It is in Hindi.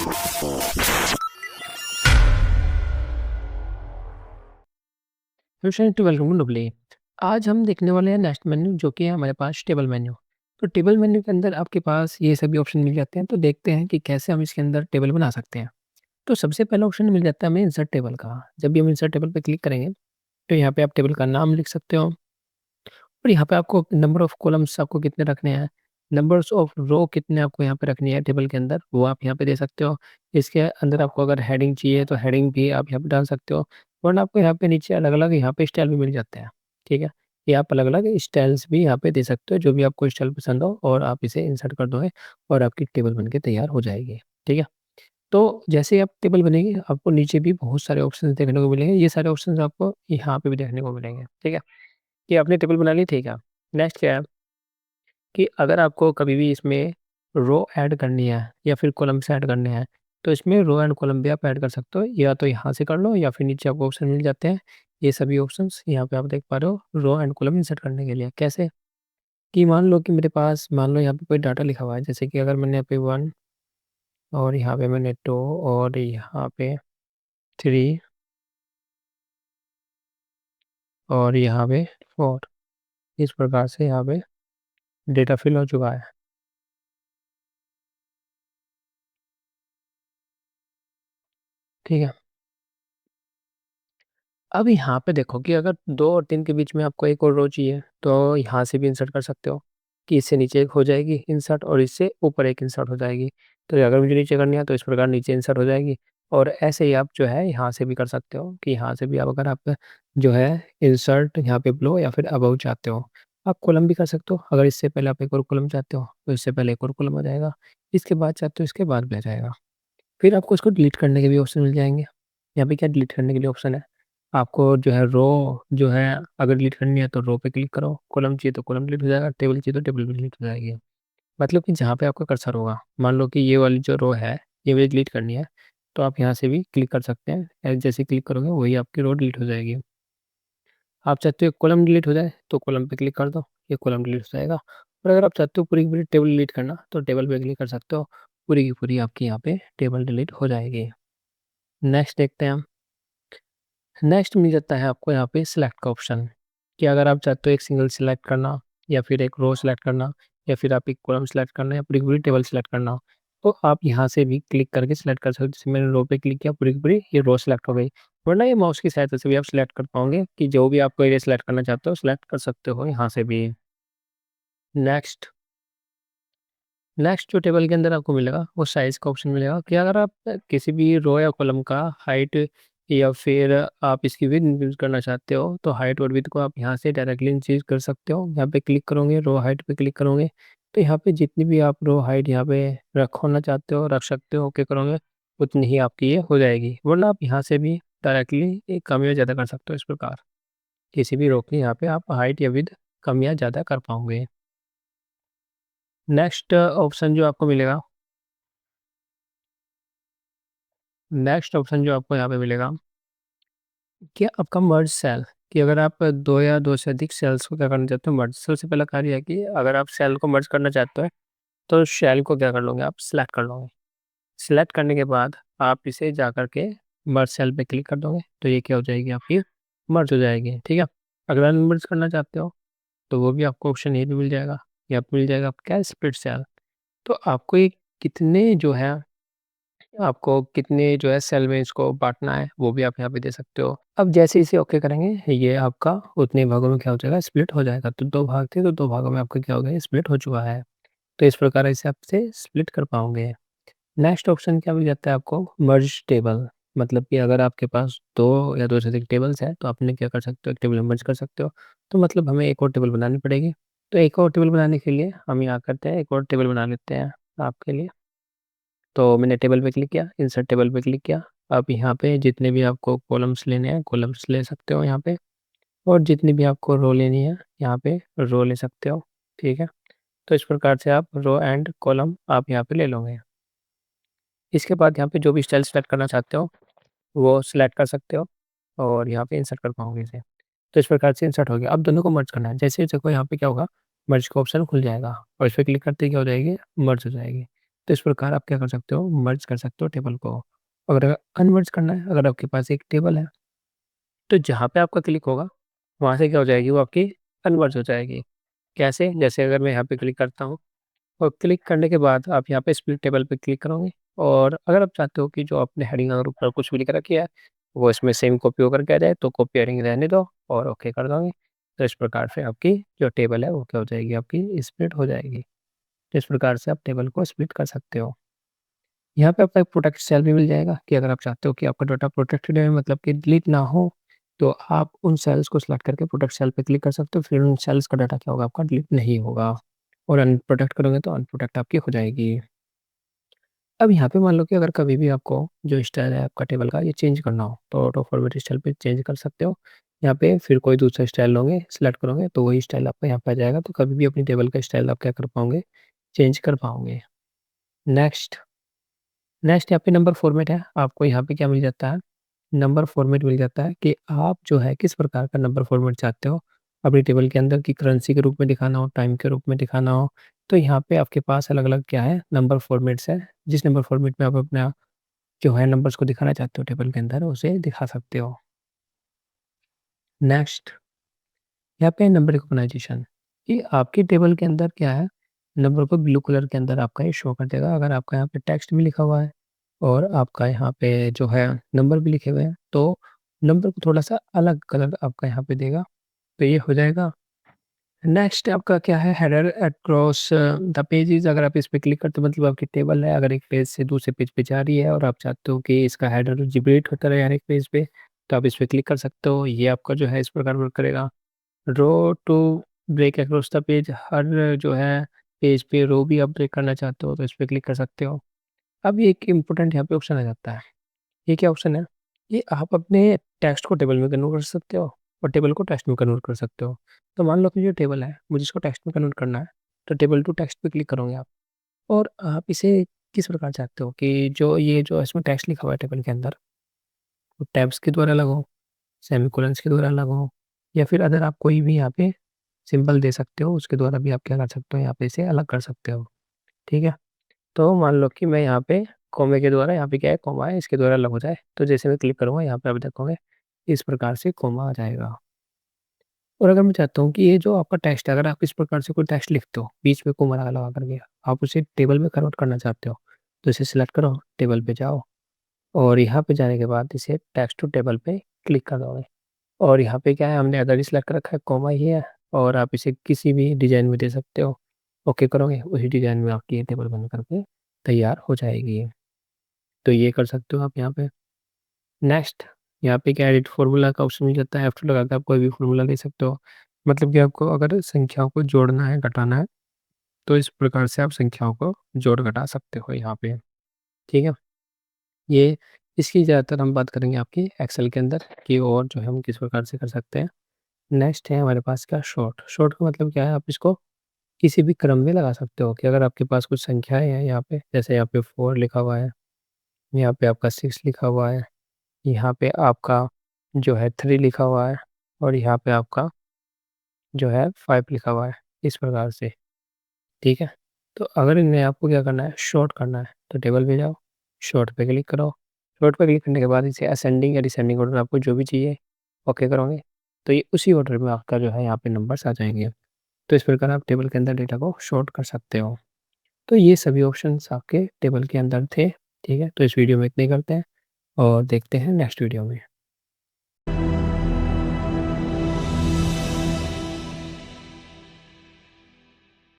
Welcome to डुबली। आज हम देखने वाले हैं नेक्स्ट मेन्यू जो कि है हमारे पास टेबल मेन्यू। तो टेबल मेन्यू के अंदर आपके पास ये सभी ऑप्शन मिल जाते हैं। तो देखते हैं कि कैसे हम इसके अंदर टेबल बना सकते हैं। तो सबसे पहला ऑप्शन मिल जाता है हमें इंसर्ट टेबल का। जब भी हम इंसर्ट टेबल पे क्लिक करेंगे तो यहाँ पे आप टेबल का नाम लिख सकते हो और यहाँ पे आपको नंबर ऑफ कॉलम्स आपको कितने रखने हैं, नंबर्स ऑफ रो कितने आपको यहाँ पे रखनी है टेबल के अंदर, वो आप यहाँ पे दे सकते हो। इसके अंदर आपको अगर हेडिंग चाहिए तो हेडिंग भी आप यहाँ पे डाल सकते हो। वरना आपको यहाँ पे नीचे अलग-अलग यहाँ पे स्टाइल भी मिल जाते हैं, ठीक है? ये आप अलग-अलग स्टाइल्स भी यहाँ पे दे सकते हो, जो भी आपको स्टाइल पसंद हो और आप इसे इंसर्ट कर दोगे और आपकी टेबल बन के तैयार हो जाएगी, ठीक है? तो जैसे ही आप टेबल बनेगी, आपको नीचे भी बहुत सारे ऑप्शंस देखने को मिलेंगे। ये सारे ऑप्शंस आपको यहाँ पे भी देखने को मिलेंगे, ठीक है? कि आपने टेबल बना ली, ठीक है। नेक्स्ट क्या है कि अगर आपको कभी भी इसमें रो ऐड करनी है या फिर कॉलम्स ऐड करने हैं, तो इसमें रो एंड कॉलम भी आप ऐड कर सकते हो। या तो यहाँ से कर लो या फिर नीचे आपको ऑप्शन मिल जाते हैं। ये सभी ऑप्शंस यहाँ पे आप देख पा रहे हो रो एंड कॉलम इंसर्ट करने के लिए। कैसे? कि मान लो कि मेरे पास मान लो यहाँ पे कोई डाटा लिखा हुआ है, जैसे कि अगर मैंने यहाँ पे 1 और यहाँ पे मैंने 2 और यहाँ पे 3 और यहाँ पे 4, इस प्रकार से यहाँ पे डेटा फिल हो चुका है, ठीक है। अब यहाँ पे देखो कि अगर 2 और 3 के बीच में आपको एक और रो चाहिए, तो यहाँ से भी इंसर्ट कर सकते हो कि इससे नीचे एक हो जाएगी इंसर्ट और इससे ऊपर एक इंसर्ट हो जाएगी। तो अगर मुझे नीचे करनी है तो इस प्रकार नीचे इंसर्ट हो जाएगी और ऐसे ही आप जो है यहाँ से भी कर सकते हो कि यहाँ से भी आप अगर आप जो है इंसर्ट यहाँ पे बिलो या फिर अबव चाहते हो, आप कॉलम भी कर सकते हो। अगर इससे पहले आप एक और कॉलम चाहते हो, तो इससे पहले एक और कॉलम आ जाएगा, इसके बाद चाहते हो इसके बाद भी आ जाएगा। फिर आपको इसको डिलीट करने के भी ऑप्शन मिल जाएँगे। यहाँ पे क्या डिलीट करने के लिए ऑप्शन है, आपको जो है रो जो है अगर डिलीट करनी है तो रो पे क्लिक करो, कॉलम चाहिए तो कॉलम डिलीट हो जाएगा, टेबल चाहिए तो टेबल भी डिलीट हो जाएगी। मतलब कि जहाँ पे आपका कर्सर होगा, मान लो कि ये वाली जो रो है, ये मुझे डिलीट करनी है, तो आप यहाँ से भी क्लिक कर सकते हैं। जैसे क्लिक करोगे वही आपकी रो डिलीट हो जाएगी। आप चाहते हो कॉलम डिलीट हो जाए तो कॉलम पे क्लिक कर दो, ये कॉलम डिलीट हो जाएगा। और अगर आप चाहते हो पूरी की पूरी टेबल डिलीट करना तो टेबल पे क्लिक कर सकते हो, पूरी की पूरी आपकी यहाँ पे टेबल डिलीट हो जाएगी। नेक्स्ट देखते हैं हम। नेक्स्ट मिल जाता है आपको यहाँ पे सिलेक्ट का ऑप्शन कि अगर आप चाहते हो एक सिंगल सिलेक्ट करना या फिर एक रो सिलेक्ट करना या फिर आप एक कॉलम सिलेक्ट करना या पूरी की पूरी टेबल सिलेक्ट करना, तो आप यहाँ से भी क्लिक करके सिलेक्ट कर सकते हो। जैसे मैंने रो पे क्लिक किया, पूरी की पूरी ये रो सिलेक्ट हो गई। वरना ये माउस की सहायता से भी आप सिलेक्ट कर पाओगे कि जो भी आपको एरिया सिलेक्ट करना चाहते हो सिलेक्ट कर सकते हो यहाँ से भी। नेक्स्ट नेक्स्ट जो टेबल के अंदर आपको मिलेगा वो साइज़ का ऑप्शन मिलेगा कि अगर आप किसी भी रो या कॉलम का हाइट या फिर आप इसकी विड्थ इंक्रीज़ करना चाहते हो, तो हाइट और विड्थ को आप यहाँ से डायरेक्टली इंक्रीज़ कर सकते हो। यहाँ पे क्लिक करोगे, रो हाइट पे क्लिक करोगे, तो यहाँ पे जितनी भी आप रो हाइट यहाँ पे रखना चाहते हो, रख सकते हो, ओके करोगे, उतनी ही आपकी ये हो जाएगी। वरना आप यहाँ से भी डायरेक्टली कम या ज़्यादा कर सकते हो इस प्रकार। किसी भी रो की यहाँ पे आप हाइट या विड्थ कम या ज़्यादा कर पाओगे। नेक्स्ट ऑप्शन जो आपको मिलेगा नेक्स्ट ऑप्शन जो आपको यहाँ पे मिलेगा कि आपका मर्ज सेल, कि अगर आप 2 या 2 से अधिक सेल्स को क्या करना चाहते हो मर्ज। सबसे पहला कार्य है कि अगर आप सेल को मर्ज करना चाहते हो तो सेल को क्या कर लोगे, आप सिलेक्ट कर लोगे। सिलेक्ट करने के बाद आप इसे जा कर के मर्ज सेल पे क्लिक कर दोगे, तो ये क्या हो जाएगी आपकी मर्ज हो जाएगी, ठीक है। अगर अनमर्ज करना चाहते हो तो वो भी आपको ऑप्शन ये भी मिल जाएगा, या मिल जाएगा आपका क्या स्प्लिट सेल। तो आपको ये कितने जो है आपको कितने जो है सेल में इसको बाँटना है, वो भी आप यहाँ पे दे सकते हो। अब जैसे इसे ओके करेंगे, ये आपका उतने भागों में क्या हो जाएगा, स्प्लिट हो जाएगा। तो 2 भाग थे, तो 2 भागों में आपका क्या हो गया, स्प्लिट हो चुका है। तो इस प्रकार इसे आप इसे स्प्लिट कर पाओगे। नेक्स्ट ऑप्शन क्या मिल जाता है आपको, मर्ज टेबल। मतलब कि अगर आपके पास 2 या 2 से अधिक टेबल्स हैं, तो आपने क्या कर सकते हो, एक टेबल में मर्ज कर सकते हो। तो मतलब हमें एक और टेबल बनानी पड़ेगी। तो एक और टेबल बनाने के लिए हम यहाँ करते हैं, एक और टेबल बना लेते हैं आपके लिए। तो मैंने टेबल पे क्लिक किया, इंसर्ट टेबल पे क्लिक किया। अब यहाँ पे जितने भी आपको कॉलम्स लेने हैं, कॉलम्स ले सकते हो यहाँ पे, और जितनी भी आपको रो लेनी है, यहाँ पे रो ले सकते हो, ठीक है। तो इस प्रकार से आप रो एंड कॉलम आप यहाँ पे ले लोगे। इसके बाद यहाँ पे जो भी स्टाइल सेलेक्ट करना चाहते हो, वो सिलेक्ट कर सकते हो और यहाँ पे इंसर्ट कर पाओगे इसे। तो इस प्रकार से इंसर्ट हो गया। अब दोनों को मर्ज करना है। जैसे ही देखो यहाँ पे क्या होगा, मर्ज का ऑप्शन खुल जाएगा और इस पे क्लिक करते ही क्या हो जाएगी, मर्ज हो जाएगी। तो इस प्रकार आप क्या कर सकते हो, मर्ज कर सकते हो टेबल को। अगर अनमर्ज करना है, अगर आपके पास एक टेबल है, तो जहाँ पे आपका क्लिक होगा, वहाँ से क्या हो जाएगी, वो आपकी कन्वर्ज हो जाएगी। कैसे? जैसे अगर मैं यहाँ पे क्लिक करता हूँ और क्लिक करने के बाद आप यहाँ पे स्प्लिट टेबल पे क्लिक करोगे, और अगर आप चाहते हो कि जो आपने हेडिंग अगर ऊपर कुछ भी लिख रखी है, वो इसमें सेम कॉपी होकर के आ जाए, तो कॉपी हेडिंग रहने दो और ओके कर दोगे। तो इस प्रकार से आपकी जो टेबल है, वो क्या हो जाएगी, आपकी स्प्लिट हो जाएगी। तो इस प्रकार से आप टेबल को स्प्लिट कर सकते हो। यहाँ पे आपका एक प्रोटेक्ट सेल भी मिल जाएगा कि अगर आप चाहते हो कि आपका डाटा प्रोटेक्टेड है, मतलब कि डिलीट ना हो, तो आप उन सेल्स को सिलेक्ट करके प्रोटेक्ट सेल पे क्लिक कर सकते हो। फिर उन सेल्स का डाटा क्या होगा, आपका डिलीट नहीं होगा। और अनप्रोटेक्ट करोगे तो अनप्रोटेक्ट आपकी हो जाएगी। अब यहाँ पे मान लो कि अगर कभी भी आपको जो स्टाइल है आपका टेबल का, ये चेंज करना हो, तो ऑटो फॉर्मेट स्टाइल पे चेंज कर सकते हो। यहाँ पे फिर कोई दूसरा स्टाइल लोगे, सिलेक्ट करोगे, तो वही स्टाइल आपका यहाँ पे आ जाएगा। तो कभी भी अपनी टेबल का स्टाइल आप क्या कर पाओगे, चेंज कर पाओगे। नेक्स्ट नेक्स्ट यहाँ पे नंबर फॉर्मेट है। आपको यहाँ पे क्या मिल जाता है, नंबर फॉर्मेट मिल जाता है कि आप जो है किस प्रकार का नंबर फॉर्मेट चाहते हो अपनी टेबल के अंदर, की करेंसी के रूप में दिखाना हो, टाइम के रूप में दिखाना हो। तो यहाँ पे आपके पास अलग अलग क्या है, नंबर फॉर्मेट्स है। जिस नंबर फॉर्मेट में आप अपना जो है नंबर्स को दिखाना चाहते हो टेबल के अंदर, उसे दिखा सकते हो। नेक्स्ट यहाँ पे नंबर रिकॉग्नाइजेशन, कि आपकी टेबल के अंदर क्या है, नंबर को ब्लू कलर के अंदर आपका ये शो कर देगा। अगर आपका यहाँ पे टेक्स्ट भी लिखा हुआ है और आपका यहाँ पे जो है नंबर भी लिखे हुए हैं, तो नंबर को थोड़ा-सा अलग कलर आपका यहाँ पे देगा, तो ये हो जाएगा। नेक्स्ट आपका क्या है, हेडर अक्रॉस द पेजेस। अगर आप इस पे क्लिक करते हो, मतलब आपकी टेबल है, अगर एक पेज से दूसरे पेज पे जा रही है और आप चाहते हो कि इसका हेडर जनरेट होता रहे हर एक पेज पे, तो आप इस पे क्लिक कर सकते हो। ये आपका जो है इस प्रकार वर्क करेगा। Row to break across the page, हर जो है पेज पे रो भी आप ब्रेक करना चाहते हो, तो इस पे क्लिक कर सकते हो। अब ये एक इम्पोर्टेंट यहाँ पे ऑप्शन आ जाता है। ये क्या ऑप्शन है? ये आप अपने टेक्स्ट को टेबल में कन्वर्ट कर सकते हो और टेबल को टेक्स्ट में कन्वर्ट कर सकते हो। तो मान लो कि जो टेबल है, मुझे इसको टेक्स्ट में कन्वर्ट करना है, तो टेबल टू टेक्स्ट पे क्लिक करोगे आप, और आप इसे किस प्रकार चाहते हो कि जो ये जो इसमें टेक्स्ट लिखा हुआ है टेबल के अंदर, वो टैब्स के द्वारा अलग हो, सेमीकोलन्स के द्वारा अलग हो, या फिर अदर आप कोई भी यहाँ पे सिंबल दे सकते हो, उसके द्वारा भी आप क्या कर सकते हो, यहाँ पे इसे अलग कर सकते हो। ठीक है? तो मान लो कि मैं यहाँ पे कॉमे के द्वारा, यहाँ पे क्या है, कॉमा है, इसके द्वारा अलग हो जाए, तो जैसे मैं क्लिक करूँगा, यहाँ पे आप देखोगे इस प्रकार से कॉमा आ जाएगा। और अगर मैं चाहता हूँ कि ये जो आपका टेक्स्ट है, अगर आप इस प्रकार से कोई टेक्स्ट लिखते हो, बीच में कोमा लगा लगा करके, आप उसे टेबल में कन्वर्ट करना चाहते हो, तो इसे सिलेक्ट करो, टेबल पे जाओ, और यहाँ पे जाने के बाद इसे टेक्स्ट टू टेबल पे क्लिक कर दोगे। और यहाँ पे क्या है, हमने अदर ही सिलेक्ट कर रखा है, कॉमा ही है, और आप इसे किसी भी डिज़ाइन में दे सकते हो। ओके करोगे, उसी डिज़ाइन में आपकी ये टेबल बन करके तैयार हो जाएगी। तो ये कर सकते हो आप यहाँ पे। नेक्स्ट यहाँ पे क्या एडिट फ़ॉर्मूला का ऑप्शन मिल जाता है, F2 लगा के आप कोई भी फ़ॉर्मूला दे सकते हो। मतलब कि आपको अगर संख्याओं को जोड़ना है, घटाना है, तो इस प्रकार से आप संख्याओं को जोड़-घटा सकते हो यहाँ पे। ठीक है? ये इसकी ज़्यादातर हम बात करेंगे आपकी एक्सेल के अंदर, कि और जो है हम किस प्रकार से कर सकते हैं। नेक्स्ट है हमारे पास क्या, शॉर्ट। शॉर्ट का मतलब क्या है, आप इसको किसी भी क्रम में लगा सकते हो, कि अगर आपके पास कुछ संख्याएँ हैं यहाँ पे, जैसे यहाँ पे 4 लिखा हुआ है, यहाँ पे आपका 6 लिखा हुआ है, यहाँ पे आपका जो है 3 लिखा हुआ है, और यहाँ पे आपका जो है 5 लिखा हुआ है, इस प्रकार से। ठीक है? तो अगर इनमें आपको क्या करना है, शॉर्ट करना है, तो टेबल पे जाओ, शॉर्ट पे क्लिक करो। शॉर्ट पे क्लिक करने के बाद इसे असेंडिंग या डिसेंडिंग ऑर्डर आपको जो भी चाहिए, ओके करोगे, तो ये उसी ऑर्डर में आपका जो है यहाँ पे नंबर्स आ जाएँगे। तो इस प्रकार आप टेबल के अंदर डेटा को शॉर्ट कर सकते हो। तो ये सभी ऑप्शंस आपके टेबल के अंदर थे। ठीक है? तो इस वीडियो में इतना ही करते हैं और देखते हैं नेक्स्ट वीडियो में।